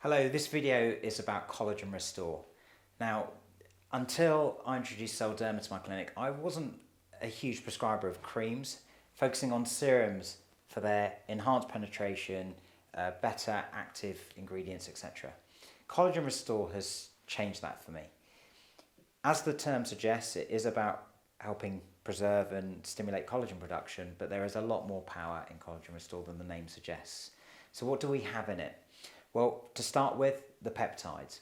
Hello, this video is about Collagen Restore. Now, until I introduced CellDerma to my clinic, I wasn't a huge prescriber of creams, focusing on serums for their enhanced penetration, better active ingredients, etc. Collagen Restore has changed that for me. As the term suggests, it is about helping preserve and stimulate collagen production, but there is a lot more power in Collagen Restore than the name suggests. So what do we have in it? Well, to start with, the peptides.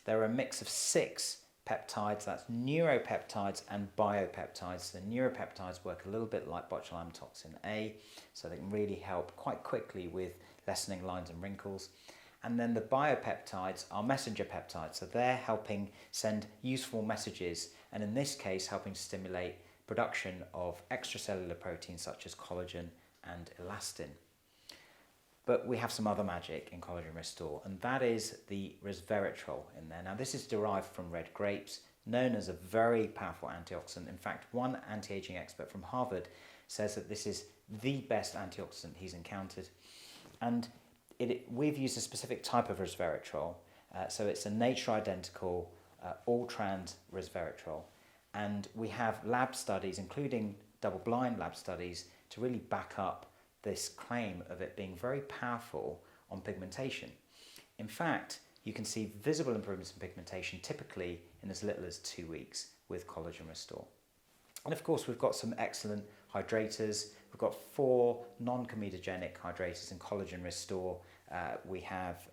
There are a mix of 6 peptides, that's neuropeptides and biopeptides. The neuropeptides work a little bit like botulinum toxin A, so they can really help quite quickly with lessening lines and wrinkles. And then the biopeptides are messenger peptides, so they're helping send useful messages, and in this case helping stimulate production of extracellular proteins such as collagen and elastin. But we have some other magic in Collagen Restore, and that is the Resveratrol in there. Now this is derived from red grapes, known as a very powerful antioxidant. In fact, one anti-aging expert from Harvard says that this is the best antioxidant he's encountered. And we've used a specific type of resveratrol, so it's a nature identical all-trans resveratrol, and we have lab studies, including double-blind lab studies, to really back up this claim of it being very powerful on pigmentation. In fact, you can see visible improvements in pigmentation typically in as little as 2 weeks with Collagen Restore. And of course, we've got some excellent hydrators. We've got 4 non-comedogenic hydrators in Collagen Restore. We have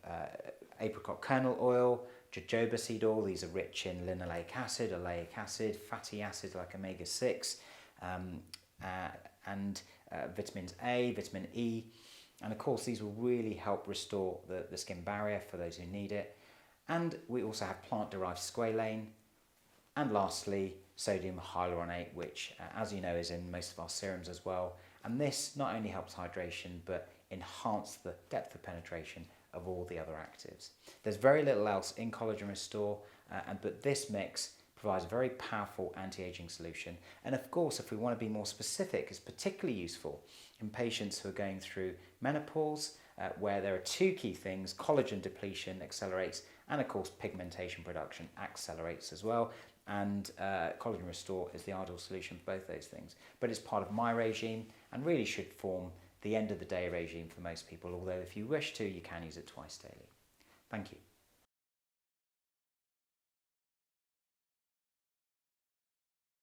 Apricot Kernel oil, Jojoba seed oil. These are rich in linoleic acid, oleic acid, fatty acids like omega-6, and vitamins A, vitamin E. And of course, these will really help restore the skin barrier for those who need it. And we also have plant-derived Squalane. And lastly, sodium hyaluronate, which, as you know, is in most of our serums as well. And this not only helps hydration, but enhance the depth of penetration of all the other actives. There's very little else in Collagen Restore, but this mix provides a very powerful anti-aging solution. And of course, if we want to be more specific, it's particularly useful in patients who are going through menopause, where there are 2 key things: collagen depletion accelerates, and of course pigmentation production accelerates as well. And Collagen Restore is the ideal solution for both those things. But it's part of my regime and really should form the end of the day regime for most people, although if you wish to, you can use it twice daily. Thank you.